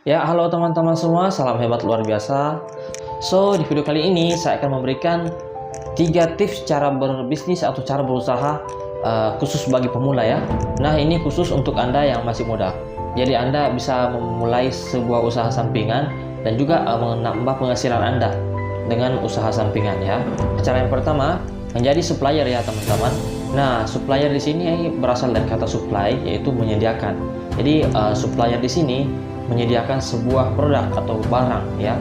Ya, halo teman-teman semua, salam hebat luar biasa. So, di video kali ini saya akan memberikan 3 tips cara berbisnis atau cara berusaha khusus bagi pemula ya. Nah, ini khusus untuk Anda yang masih muda. Jadi Anda bisa memulai sebuah usaha sampingan dan juga menambah penghasilan Anda dengan usaha sampingan ya. Cara yang pertama, menjadi supplier ya teman-teman. Nah, supplier di sini berasal dari kata supply, yaitu menyediakan. Jadi supplier di sini menyediakan sebuah produk atau barang ya.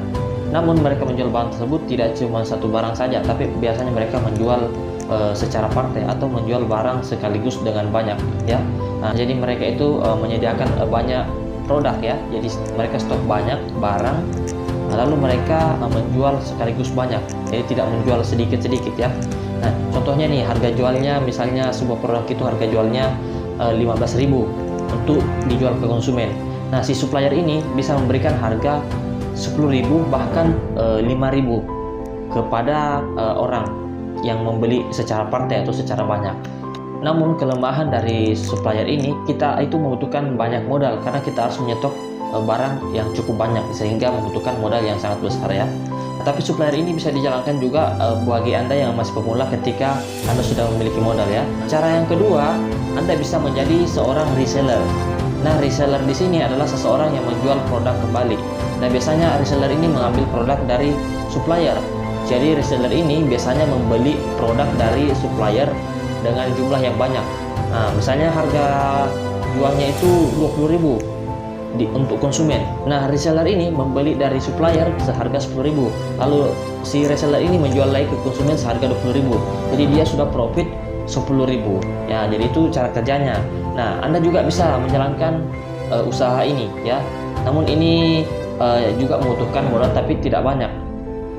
Namun mereka menjual barang tersebut tidak cuma satu barang saja, tapi biasanya mereka menjual secara partai atau menjual barang sekaligus dengan banyak ya. Nah, jadi mereka itu menyediakan banyak produk ya. Jadi mereka stok banyak barang, lalu mereka menjual sekaligus banyak. Jadi tidak menjual sedikit-sedikit ya. Nah, contohnya nih harga jualnya, misalnya sebuah produk itu harga jualnya 15.000 untuk dijual ke konsumen. Nah, si supplier ini bisa memberikan harga 10.000 bahkan 5.000 kepada orang yang membeli secara partai atau secara banyak. Namun kelemahan dari supplier ini, kita itu membutuhkan banyak modal karena kita harus menyetok barang yang cukup banyak sehingga membutuhkan modal yang sangat besar ya. Tapi supplier ini bisa dijalankan juga bagi Anda yang masih pemula ketika Anda sudah memiliki modal ya. Cara yang kedua, Anda bisa menjadi seorang reseller. Nah, reseller di sini adalah seseorang yang menjual produk kembali. Nah, biasanya reseller ini mengambil produk dari supplier. Jadi reseller ini biasanya membeli produk dari supplier dengan jumlah yang banyak. Nah, misalnya harga jualnya itu 20.000 untuk konsumen. Nah, reseller ini membeli dari supplier seharga 10.000. Lalu si reseller ini menjual lagi ke konsumen seharga 20.000. Jadi dia sudah profit 10.000 ya. Jadi itu cara kerjanya. Nah, Anda juga bisa menjalankan usaha ini ya. Namun ini juga membutuhkan modal tapi tidak banyak,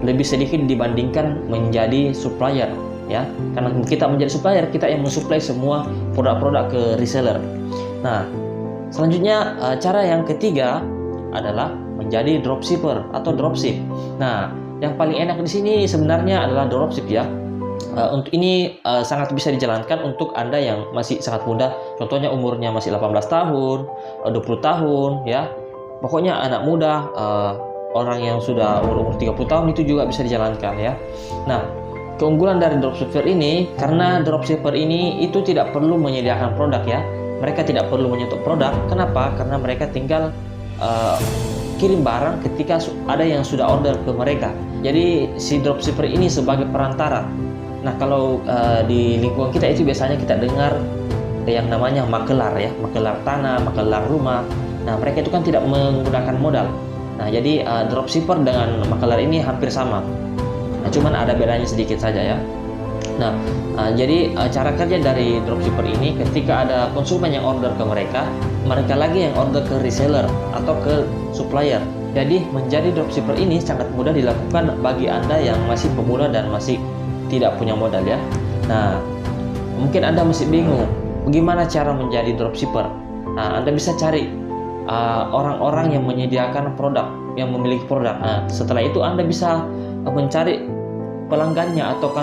lebih sedikit dibandingkan menjadi supplier ya. Karena kita menjadi supplier, kita yang mensuplai semua produk-produk ke reseller. Nah, selanjutnya cara yang ketiga adalah menjadi dropshipper atau dropship. Nah, yang paling enak di sini sebenarnya adalah dropship ya. Untuk ini sangat bisa dijalankan untuk Anda yang masih sangat muda. Contohnya umurnya masih 18 tahun, 20 tahun ya. Pokoknya anak muda, orang yang sudah umur 30 tahun itu juga bisa dijalankan ya. Nah, keunggulan dari dropshipper ini, karena dropshipper ini itu tidak perlu menyediakan produk ya. Mereka tidak perlu menyetok produk. Kenapa? Karena mereka tinggal kirim barang ketika ada yang sudah order ke mereka. Jadi si dropshipper ini sebagai perantara. Nah, kalau di lingkungan kita itu biasanya kita dengar yang namanya makelar ya, makelar tanah, makelar rumah. Nah, mereka itu kan tidak menggunakan modal. Nah, jadi dropshipper dengan makelar ini hampir sama. Nah, cuman ada bedanya sedikit saja ya. Nah, jadi cara kerja dari dropshipper ini, ketika ada konsumen yang order ke mereka, mereka lagi yang order ke reseller atau ke supplier. Jadi menjadi dropshipper ini sangat mudah dilakukan bagi Anda yang masih pemula dan masih tidak punya modal ya. Nah, mungkin Anda masih bingung bagaimana cara menjadi dropshipper. Nah, Anda bisa cari orang-orang yang menyediakan produk, yang memiliki produk. Nah, setelah itu Anda bisa mencari pelanggannya atau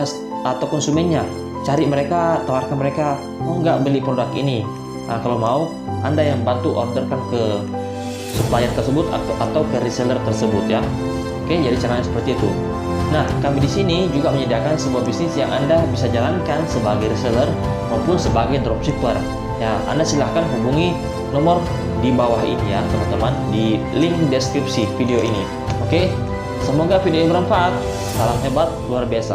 konsumennya. Cari mereka, tawarkan mereka, mau nggak beli produk ini. Nah, kalau mau, Anda yang bantu orderkan ke supplier tersebut atau ke reseller tersebut ya. Oke, jadi caranya seperti itu. Nah, kami di sini juga menyediakan sebuah bisnis yang Anda bisa jalankan sebagai reseller maupun sebagai dropshipper. Ya, Anda silahkan hubungi nomor di bawah ini ya, teman-teman, di link deskripsi video ini. Oke, semoga video ini bermanfaat. Salam hebat luar biasa.